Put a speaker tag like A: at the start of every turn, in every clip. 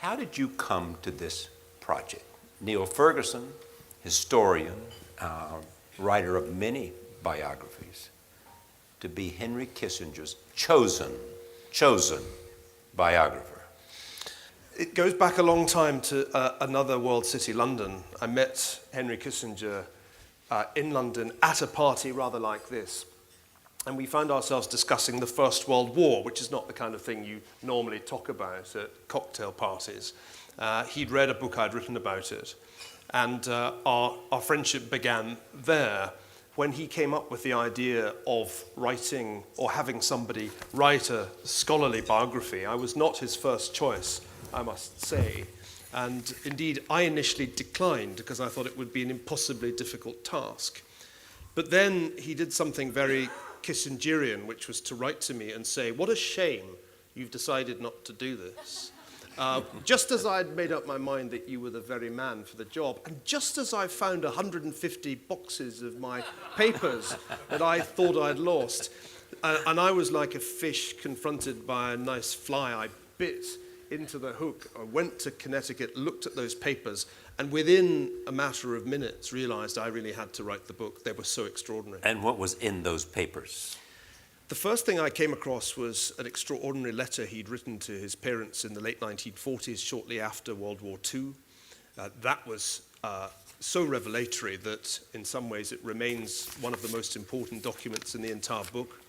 A: How did you come to this project? Niall Ferguson, historian, writer of many biographies, to be Henry Kissinger's chosen biographer.
B: It goes back a long time to another world city, London. I met Henry Kissinger in London at a party rather like this. And we found ourselves discussing the First World War, which is not the kind of thing you normally talk about at cocktail parties. He'd read a book I'd written about it. And our friendship began there when he came up with the idea of writing or having somebody write a scholarly biography. I was not his first choice, I must say. And indeed, I initially declined because I thought it would be an impossibly difficult task. But then he did something very Kissingerian, which was to write to me and say, "What a shame you've decided not to do this. Just as I'd made up my mind that you were the very man for the job, and just as I found 150 boxes of my papers that I thought I'd lost, and I was like a fish confronted by a nice fly. I bit into the hook. I went to Connecticut, looked at those papers, and within a matter of minutes realized I really had to write the book. They were so extraordinary."
A: And what was in those papers?
B: The first thing I came across was an extraordinary letter he'd written to his parents in the late 1940s, shortly after World War II. That was so revelatory that in some ways it remains one of the most important documents in the entire book.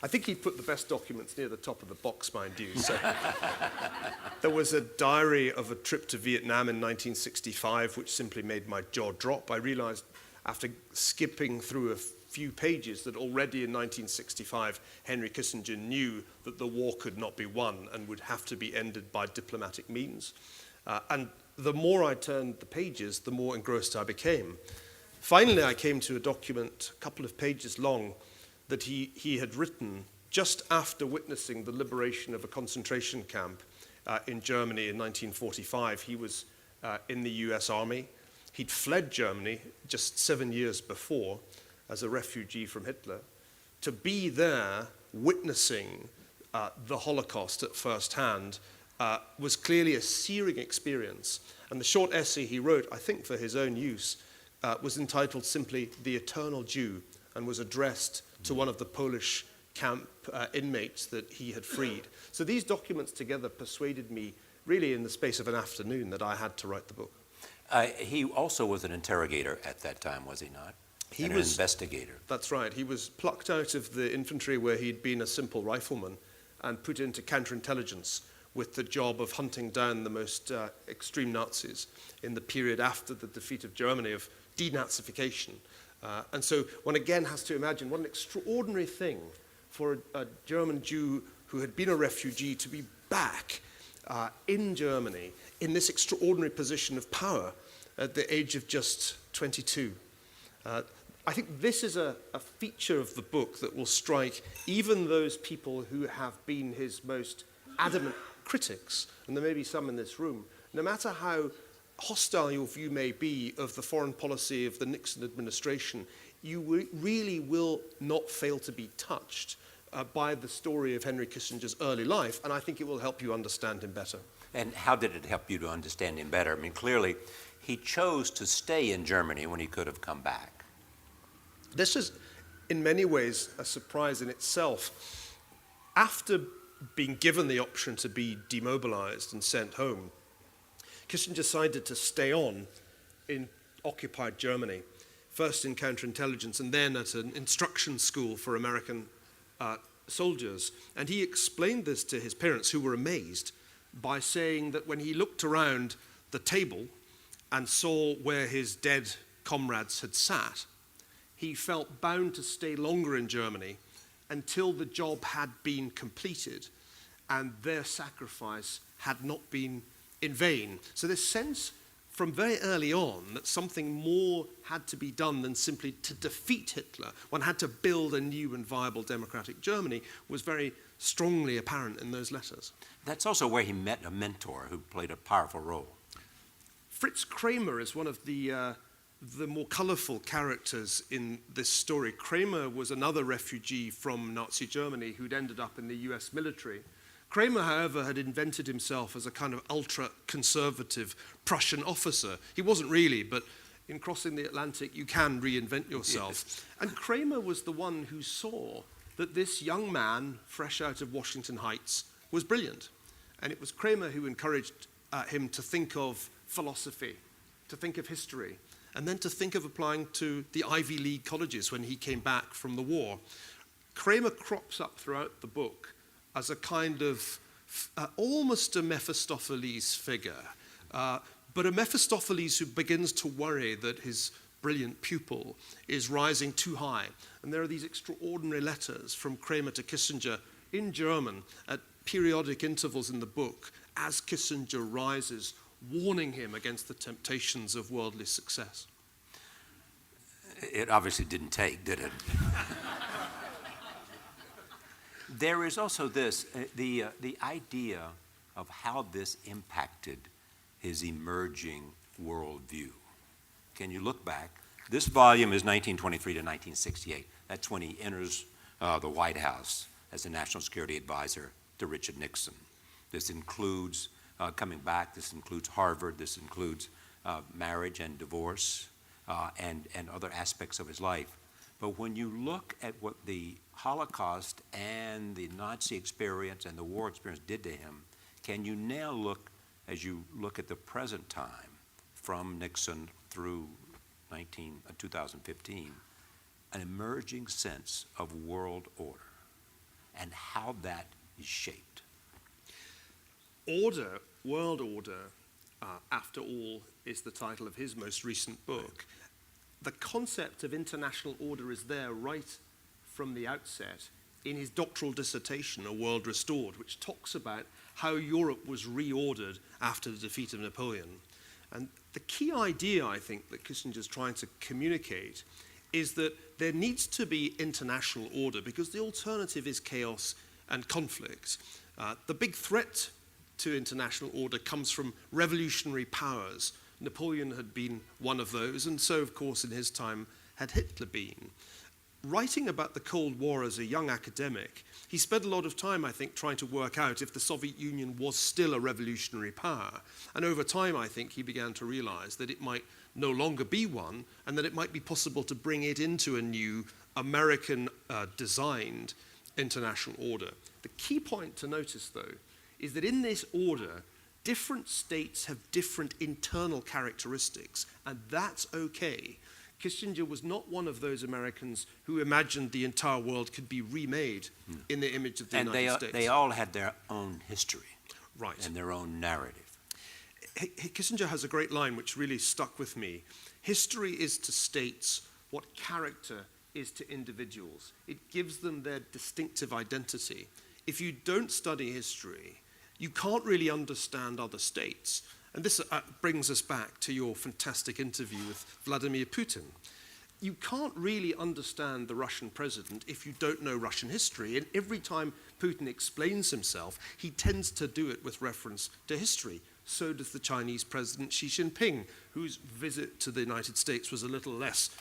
B: I think he put the best documents near the top of the box, mind you. So there was a diary of a trip to Vietnam in 1965, which simply made my jaw drop. I realized after skipping through a few pages that already in 1965, Henry Kissinger knew that the war could not be won and would have to be ended by diplomatic means. And the more I turned the pages, the more engrossed I became. Finally, I came to a document, a couple of pages long, that he had written just after witnessing the liberation of a concentration camp in Germany in 1945. He was in the US Army. He'd fled Germany just 7 years before as a refugee from Hitler. To be there witnessing the Holocaust at first hand was clearly a searing experience. And the short essay he wrote, I think for his own use, was entitled simply "The Eternal Jew," and was addressed to one of the Polish camp inmates that he had freed. So these documents together persuaded me, really in the space of an afternoon, that I had to write the book.
A: He also was an interrogator at that time, was he not?
B: He
A: was an investigator.
B: That's right. He was plucked out of the infantry where he'd been a simple rifleman and put into counterintelligence with the job of hunting down the most extreme Nazis in the period after the defeat of Germany, of denazification. And so one again has to imagine what an extraordinary thing for a German Jew who had been a refugee to be back in Germany in this extraordinary position of power at the age of just 22. I think this is a feature of the book that will strike even those people who have been his most adamant critics, and there may be some in this room. No matter how hostile your view may be of the foreign policy of the Nixon administration, you really will not fail to be touched by the story of Henry Kissinger's early life, and I think it will help you understand him better.
A: And how did it help you to understand him better? I mean, clearly, he chose to stay in Germany when he could have come back.
B: This is, in many ways, a surprise in itself. After being given the option to be demobilized and sent home, Kissinger decided to stay on in occupied Germany, first in counterintelligence and then at an instruction school for American soldiers. And he explained this to his parents, who were amazed, by saying that when he looked around the table and saw where his dead comrades had sat, he felt bound to stay longer in Germany until the job had been completed and their sacrifice had not been in vain. So this sense from very early on that something more had to be done than simply to defeat Hitler, one had to build a new and viable democratic Germany, was very strongly apparent in those letters.
A: That's also where he met a mentor who played a powerful role.
B: Fritz Kramer is one of the more colorful characters in this story. Kramer was another refugee from Nazi Germany who'd ended up in the US military, Kramer, however, had invented himself as a kind of ultra-conservative Prussian officer. He wasn't really, but in crossing the Atlantic, you can reinvent yourself. Yes. And Kramer was the one who saw that this young man, fresh out of Washington Heights, was brilliant. And it was Kramer who encouraged him to think of philosophy, to think of history, and then to think of applying to the Ivy League colleges when he came back from the war. Kramer crops up throughout the book as a kind of almost a Mephistopheles figure, but a Mephistopheles who begins to worry that his brilliant pupil is rising too high. And there are these extraordinary letters from Kramer to Kissinger in German at periodic intervals in the book as Kissinger rises, warning him against the temptations of worldly success.
A: It obviously didn't take, did it? There is also this, the idea of how this impacted his emerging worldview. Can you look back? This volume is 1923 to 1968. That's when he enters the White House as the National Security Advisor to Richard Nixon. This includes coming back, this includes Harvard, this includes marriage and divorce and other aspects of his life. But when you look at what the Holocaust and the Nazi experience and the war experience did to him, can you now look, as you look at the present time, from Nixon through 2015, an emerging sense of world order and how that is shaped?
B: Order, World Order, after all, is the title of his most recent book. The concept of international order is there right from the outset in his doctoral dissertation, A World Restored, which talks about how Europe was reordered after the defeat of Napoleon. And the key idea, I think, that Kissinger's trying to communicate is that there needs to be international order because the alternative is chaos and conflict. The big threat to international order comes from revolutionary powers. Napoleon had been one of those, and so, of course, in his time had Hitler been. Writing about the Cold War as a young academic, he spent a lot of time, I think, trying to work out if the Soviet Union was still a revolutionary power. And over time, I think, he began to realize that it might no longer be one, and that it might be possible to bring it into a new American-designed international order. The key point to notice, though, is that in this order, different states have different internal characteristics, and that's okay. Kissinger was not one of those Americans who imagined the entire world could be remade in the image of the United States.
A: They all had their own history,
B: right,
A: and their own narrative.
B: Kissinger has a great line which really stuck with me. History is to states what character is to individuals. It gives them their distinctive identity. If you don't study history, you can't really understand other states. And this brings us back to your fantastic interview with Vladimir Putin. You can't really understand the Russian president if you don't know Russian history. And every time Putin explains himself, he tends to do it with reference to history. So does the Chinese president Xi Jinping, whose visit to the United States was a little less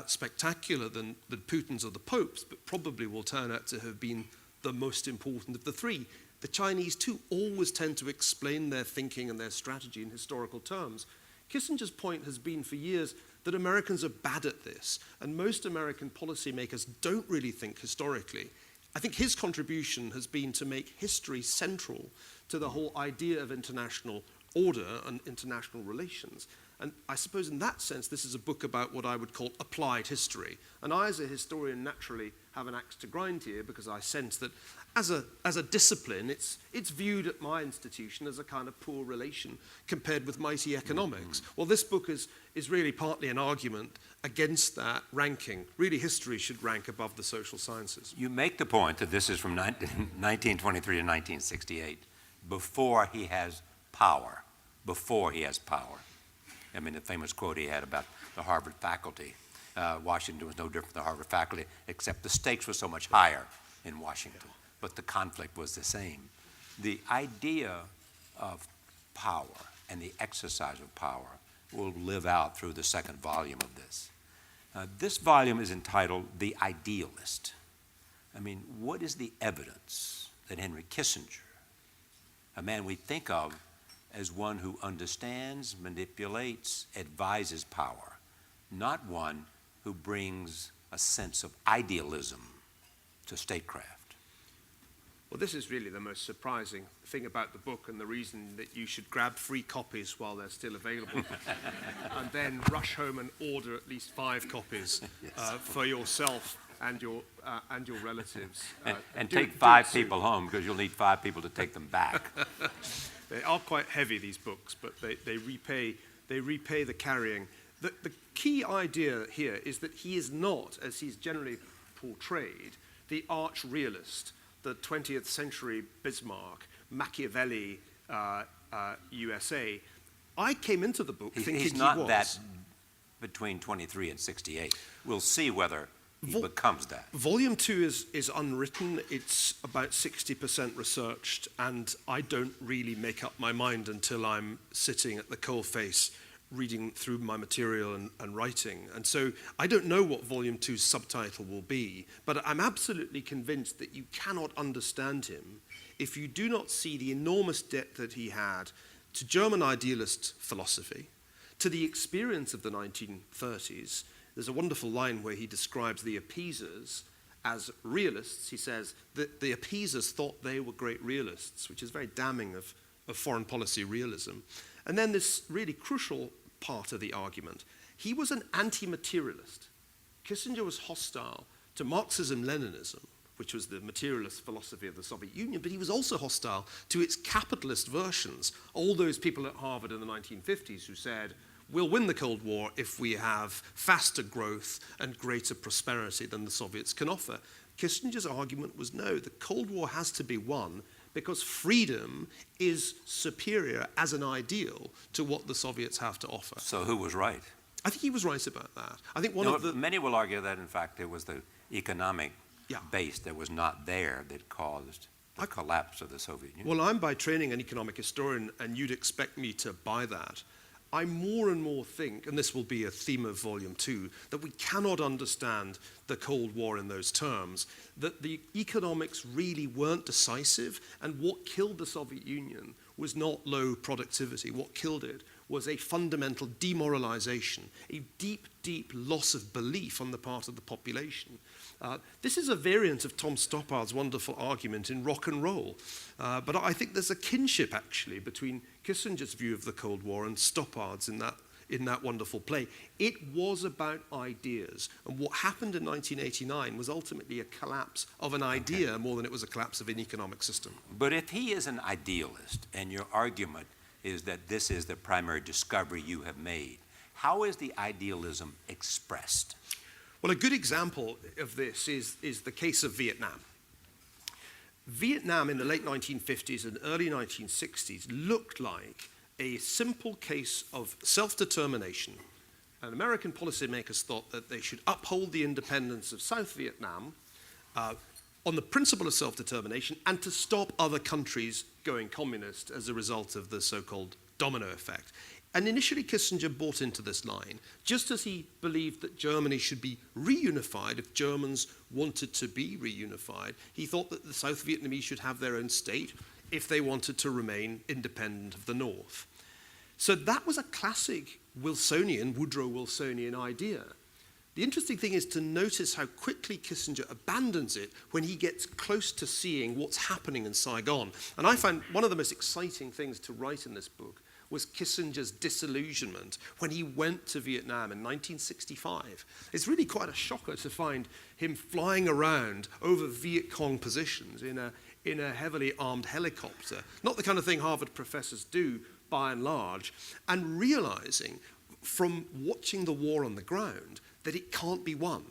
B: spectacular than Putin's or the Pope's, but probably will turn out to have been the most important of the three. The Chinese, too, always tend to explain their thinking and their strategy in historical terms. Kissinger's point has been for years that Americans are bad at this, and most American policymakers don't really think historically. I think his contribution has been to make history central to the whole idea of international order and international relations. And I suppose in that sense, this is a book about what I would call applied history. And I, as a historian, naturally have an axe to grind here because I sense that as a discipline, it's viewed at my institution as a kind of poor relation compared with mighty economics. Well, this book is really partly an argument against that ranking. Really, history should rank above the social sciences.
A: You make the point that this is from 1923 to 1968, before he has power. Before he has power. I mean, the famous quote he had about the Harvard faculty. Washington was no different than the Harvard faculty, except the stakes were so much higher in Washington, but the conflict was the same. The idea of power and the exercise of power will live out through the second volume of this. This volume is entitled The Idealist. I mean, what is the evidence that Henry Kissinger a man we think of as one who understands, manipulates, advises power, not one who brings a sense of idealism to statecraft.
B: Well, this is really the most surprising thing about the book, and the reason that you should grab free copies while they're still available, and then rush home and order at least 5 copies for yourself and your relatives.
A: And take 5 people home, because you'll need 5 people to take them back.
B: They are quite heavy, these books, but they repay the carrying. The key idea here is that he is not, as he's generally portrayed, the arch realist, the 20th century Bismarck, Machiavelli, USA. I came into the book thinking
A: he's not that between 23 and 68. We'll see whether he becomes that.
B: Volume 2 is unwritten. It's about 60% researched, and I don't really make up my mind until I'm sitting at the coalface reading through my material and writing. And so I don't know what Volume 2's subtitle will be, but I'm absolutely convinced that you cannot understand him if you do not see the enormous debt that he had to German idealist philosophy, to the experience of the 1930s. There's a wonderful line where he describes the appeasers as realists. He says that the appeasers thought they were great realists, which is very damning of foreign policy realism. And then this really crucial part of the argument. He was an anti-materialist. Kissinger was hostile to Marxism-Leninism, which was the materialist philosophy of the Soviet Union, but he was also hostile to its capitalist versions. All those people at Harvard in the 1950s who said, we'll win the Cold War if we have faster growth and greater prosperity than the Soviets can offer. Kissinger's argument was no, the Cold War has to be won because freedom is superior as an ideal to what the Soviets have to offer.
A: So who was right?
B: I think he was right about that. I think
A: many will argue that, in fact, it was the economic base that was not there that caused the collapse of the Soviet Union.
B: Well, I'm by training an economic historian, and you'd expect me to buy that. I more and more think, and this will be a theme of Volume 2, that we cannot understand the Cold War in those terms, that the economics really weren't decisive, and what killed the Soviet Union was not low productivity. What killed it was a fundamental demoralization, a deep, deep loss of belief on the part of the population. This is a variant of Tom Stoppard's wonderful argument in Rock and Roll. But I think there's a kinship, actually, between Kissinger's view of the Cold War and Stoppard's in that wonderful play. It was about ideas. And what happened in 1989 was ultimately a collapse of an idea more than it was a collapse of an economic system.
A: But if he is an idealist, and your argument is that this is the primary discovery you have made, how is the idealism expressed?
B: Well, a good example of this is the case of Vietnam. Vietnam in the late 1950s and early 1960s looked like a simple case of self-determination. And American policymakers thought that they should uphold the independence of South Vietnam on the principle of self-determination and to stop other countries going communist as a result of the so-called domino effect. And initially Kissinger bought into this line, just as he believed that Germany should be reunified if Germans wanted to be reunified. He thought that the South Vietnamese should have their own state if they wanted to remain independent of the North. So that was a classic Wilsonian, Woodrow Wilsonian idea. The interesting thing is to notice how quickly Kissinger abandons it when he gets close to seeing what's happening in Saigon. And I find one of the most exciting things to write in this book was Kissinger's disillusionment when he went to Vietnam in 1965. It's really quite a shocker to find him flying around over Viet Cong positions in a heavily armed helicopter, not the kind of thing Harvard professors do by and large, and realizing from watching the war on the ground that it can't be won,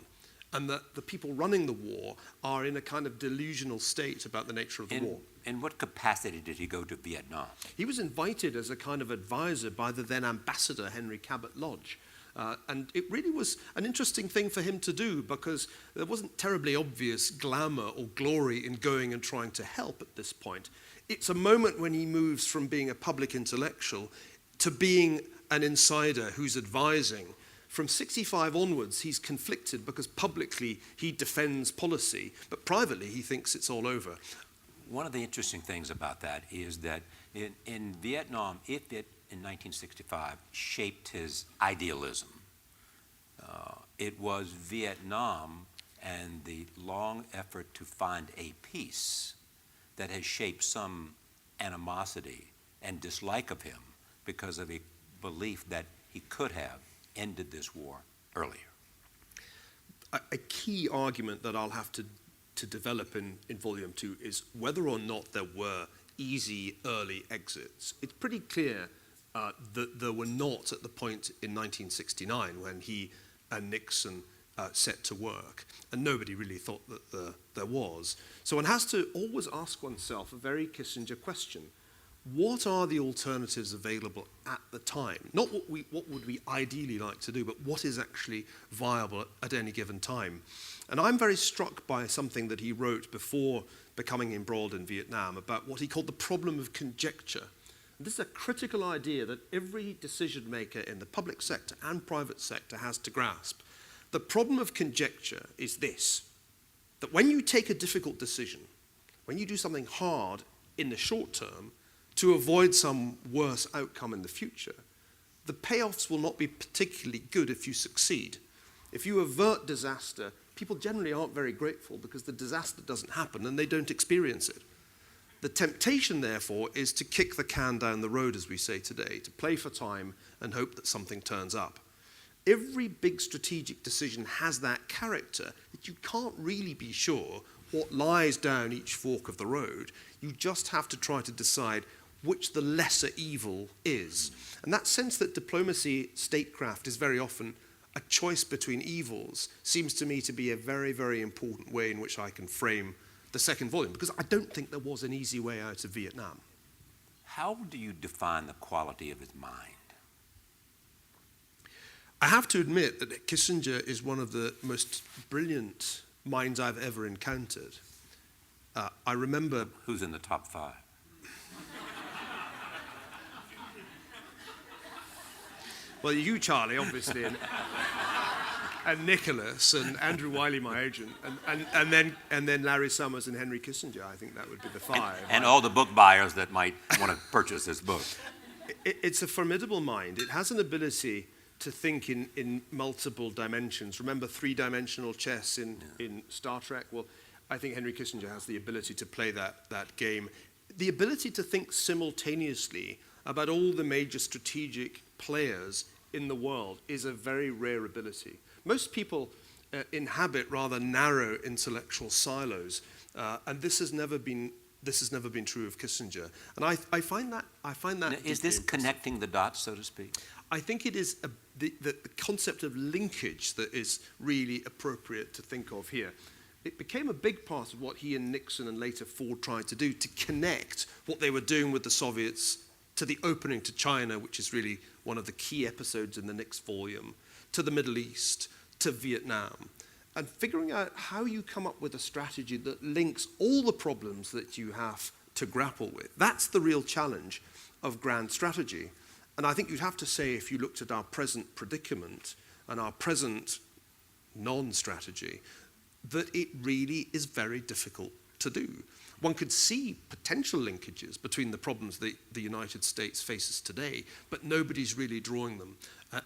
B: and that the people running the war are in a kind of delusional state about the nature of the war.
A: In what capacity did he go to Vietnam?
B: He was invited as a kind of advisor by the then ambassador, Henry Cabot Lodge. And it really was an interesting thing for him to do because there wasn't terribly obvious glamour or glory in going and trying to help at this point. It's a moment when he moves from being a public intellectual to being an insider who's advising. From 65 onwards, he's conflicted because publicly he defends policy, but privately he thinks it's all over.
A: one of the interesting things about that is that in Vietnam, if it in 1965 shaped his idealism, it was Vietnam and the long effort to find a peace that has shaped some animosity and dislike of him because of a belief that he could have ended this war earlier.
B: A key argument that I'll have to develop in Volume 2 is whether or not there were easy early exits. It's pretty clear that there were not at the point in 1969 when he and Nixon set to work, and nobody really thought that there was. So one has to always ask oneself a very Kissinger question. What are the alternatives available at the time? Not what would we ideally like to do, but what is actually viable at any given time. And I'm very struck by something that he wrote before becoming embroiled in Vietnam about what he called the problem of conjecture. And this is a critical idea that every decision maker in the public sector and private sector has to grasp. The problem of conjecture is this, that when you take a difficult decision, when you do something hard in the short term, to avoid some worse outcome in the future, the payoffs will not be particularly good if you succeed. If you avert disaster, people generally aren't very grateful because the disaster doesn't happen and they don't experience it. The temptation, therefore, is to kick the can down the road, as we say today, to play for time and hope that something turns up. Every big strategic decision has that character that you can't really be sure what lies down each fork of the road. You just have to try to decide which the lesser evil is. And that sense that diplomacy, statecraft, is very often a choice between evils seems to me to be a very, very important way in which I can frame the second volume, because I don't think there was an easy way out of Vietnam.
A: How do you define the quality of his mind?
B: I have to admit that Kissinger is one of the most brilliant minds I've ever encountered. I remember...
A: Who's in the top 5?
B: Well, you, Charlie, obviously, and Nicholas, and Andrew Wiley, my agent, and then Larry Summers and Henry Kissinger. I think that would be the 5.
A: And all the book buyers that might want to purchase this book.
B: It's a formidable mind. It has an ability to think in multiple dimensions. Remember three-dimensional chess in Star Trek? Well, I think Henry Kissinger has the ability to play that game. The ability to think simultaneously about all the major strategic players in the world is a very rare ability. Most people inhabit rather narrow intellectual silos, and this has never been true of Kissinger. And I find that. Now,
A: is this connecting the dots, so to speak?
B: I think it is the concept of linkage that is really appropriate to think of here. It became a big part of what he and Nixon and later Ford tried to do, to connect what they were doing with the Soviets to the opening to China, which is really one of the key episodes in the next volume, to the Middle East, to Vietnam, and figuring out how you come up with a strategy that links all the problems that you have to grapple with. That's the real challenge of grand strategy. And I think you'd have to say, if you looked at our present predicament and our present non-strategy, that it really is very difficult to do. One could see potential linkages between the problems that the United States faces today, but nobody's really drawing them.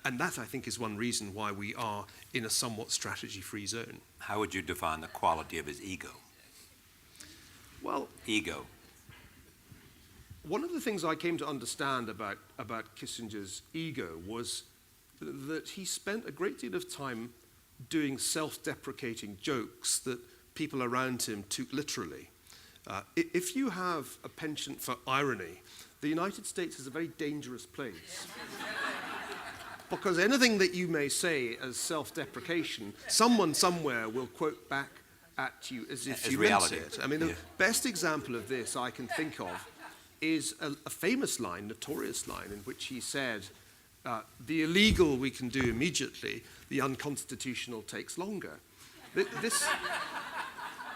B: And that, I think, is one reason why we are in a somewhat strategy-free zone.
A: How would you define the quality of his ego?
B: Well,
A: ego.
B: One of the things I came to understand about Kissinger's ego was that he spent a great deal of time doing self-deprecating jokes that people around him took literally. If you have a penchant for irony, the United States is a very dangerous place. Because anything that you may say as self-deprecation, someone somewhere will quote back at you as if you meant it. I mean, the best example of this I can think of is a famous line, notorious line, in which he said, the illegal we can do immediately, the unconstitutional takes longer.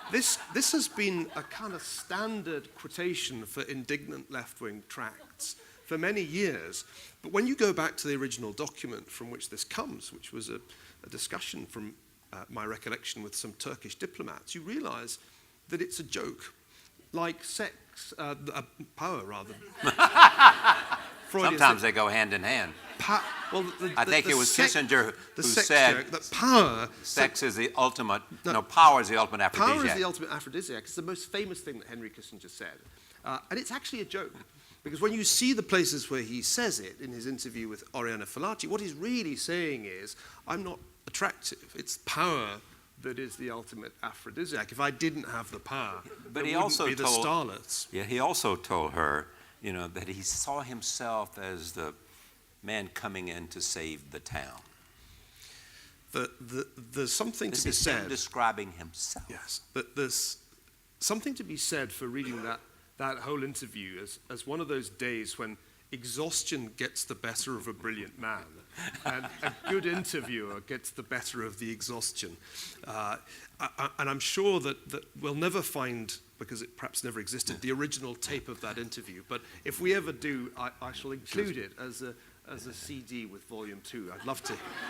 B: This has been a kind of standard quotation for indignant left-wing tracts for many years. But when you go back to the original document from which this comes, which was a discussion from my recollection with some Turkish diplomats, you realize that it's a joke. like sex, power rather.
A: Sometimes they go hand in hand. I think it was Kissinger who said
B: that power...
A: Sex is the ultimate... No, power is the ultimate aphrodisiac.
B: Power is the ultimate aphrodisiac. It's the most famous thing that Henry Kissinger said. And it's actually a joke. Because when you see the places where he says it in his interview with Oriana Fallaci, what he's really saying is, I'm not attractive. It's power that is the ultimate aphrodisiac. If I didn't have the power,
A: but
B: he
A: also
B: wouldn't be the starlets.
A: Yeah, he also told her, that he saw himself as the man coming in to save the town.
B: There's something to be said.
A: This is him describing himself.
B: Yes, but there's something to be said for reading that whole interview as one of those days when exhaustion gets the better of a brilliant man, and a good interviewer gets the better of the exhaustion. And I'm sure that we'll never find, because it perhaps never existed, the original tape of that interview. But if we ever do, I shall include it as a CD with Volume 2.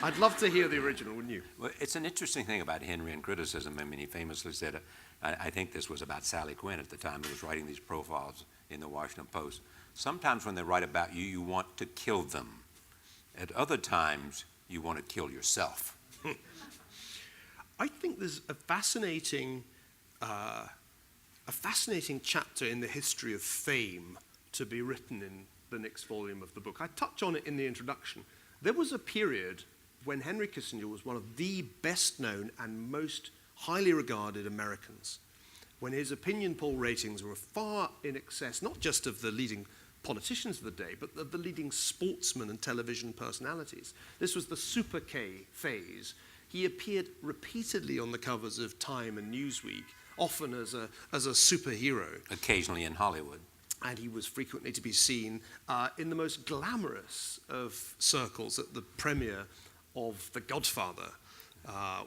B: I'd love to hear the original, wouldn't you?
A: Well, it's an interesting thing about Henry and criticism. I mean, he famously said, I think this was about Sally Quinn at the time, who was writing these profiles in the Washington Post. Sometimes when they write about you, you want to kill them. At other times, you want to kill yourself.
B: I think there's a fascinating chapter in the history of fame to be written in the next volume of the book. I touch on it in the introduction. There was a period when Henry Kissinger was one of the best known and most highly regarded Americans, when his opinion poll ratings were far in excess, not just of the leading politicians of the day, but of the leading sportsmen and television personalities. This was the Super K phase. He appeared repeatedly on the covers of Time and Newsweek, often as a superhero.
A: Occasionally in Hollywood.
B: And he was frequently to be seen in the most glamorous of circles at the premiere of The Godfather,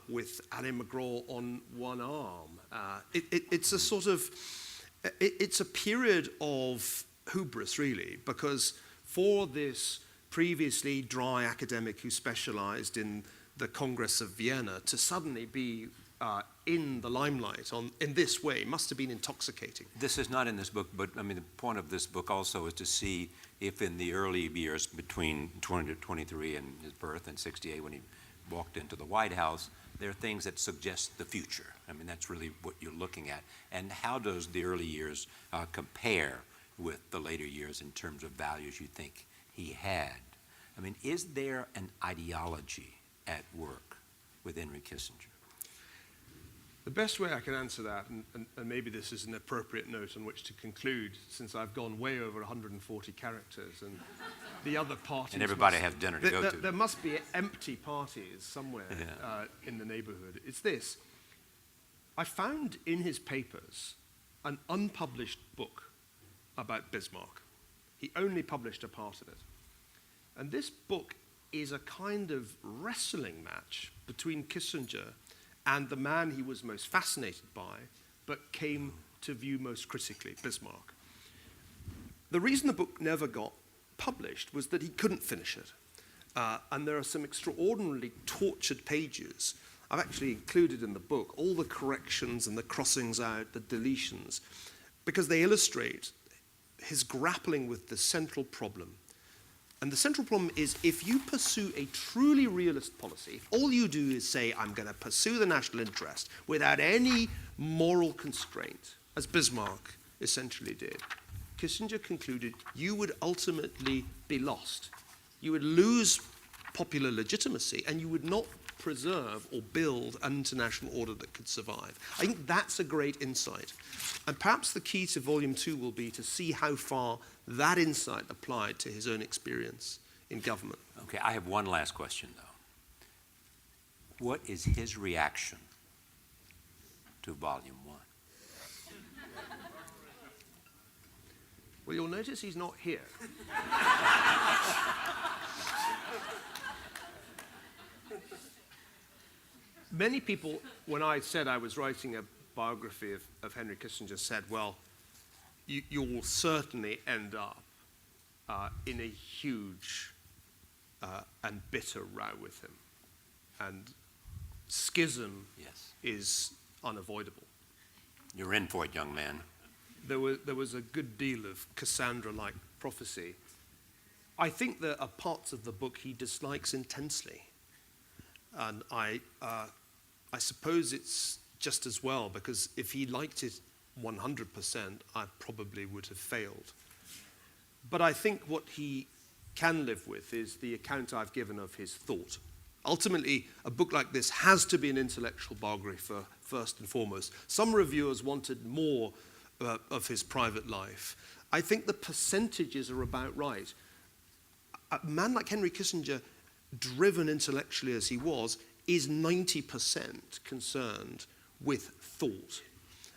B: with Annie McGraw on one arm. It's a sort of, it's a period of hubris, really, because for this previously dry academic who specialized in the Congress of Vienna to suddenly be in the limelight in this way must have been intoxicating.
A: This is not in this book, but I mean, the point of this book also is to see if in the early years between 23 and his birth and 68 when he walked into the White House, there are things that suggest the future. I mean, that's really what you're looking at. And how does the early years compare with the later years in terms of values you think he had? I mean, is there an ideology at work with Henry Kissinger?
B: The best way I can answer that, and maybe this is an appropriate note on which to conclude, since I've gone way over 140 characters, and the other parties...
A: And everybody has dinner to go to.
B: There must be empty parties somewhere in the neighborhood. It's this. I found in his papers an unpublished book about Bismarck. He only published a part of it. And this book is a kind of wrestling match between Kissinger and the man he was most fascinated by, but came to view most critically, Bismarck. The reason the book never got published was that he couldn't finish it. And there are some extraordinarily tortured pages. I've actually included in the book all the corrections and the crossings out, the deletions, because they illustrate his grappling with the central problem. And the central problem is if you pursue a truly realist policy, if all you do is say, I'm going to pursue the national interest without any moral constraint, as Bismarck essentially did, Kissinger concluded you would ultimately be lost. You would lose popular legitimacy and you would not preserve or build an international order that could survive. I think that's a great insight. And perhaps the key to Volume 2 will be to see how far that insight applied to his own experience in government.
A: Okay, I have one last question, though. What is his reaction to Volume 1?
B: Well, you'll notice he's not here. Many people, when I said I was writing a biography of Henry Kissinger, said, well, you will certainly end up in a huge and bitter row with him. And schism is unavoidable.
A: You're in for it, young man.
B: there was a good deal of Cassandra-like prophecy. I think there are parts of the book he dislikes intensely. And I suppose it's just as well, because if he liked it 100%, I probably would have failed. But I think what he can live with is the account I've given of his thought. Ultimately, a book like this has to be an intellectual biography first and foremost. Some reviewers wanted more of his private life. I think the percentages are about right. A man like Henry Kissinger, driven intellectually as he was, is 90% concerned with thought.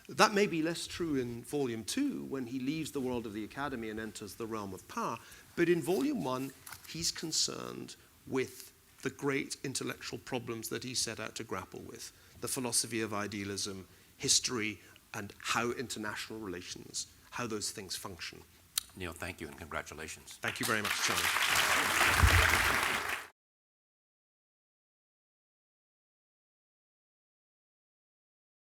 B: That may be less true in Volume 2, when he leaves the world of the academy and enters the realm of power. But in Volume 1, he's concerned with the great intellectual problems that he set out to grapple with: the philosophy of idealism, history, and how international relations, how those things function.
A: Neil, thank you and congratulations.
B: Thank you very much, Charlie.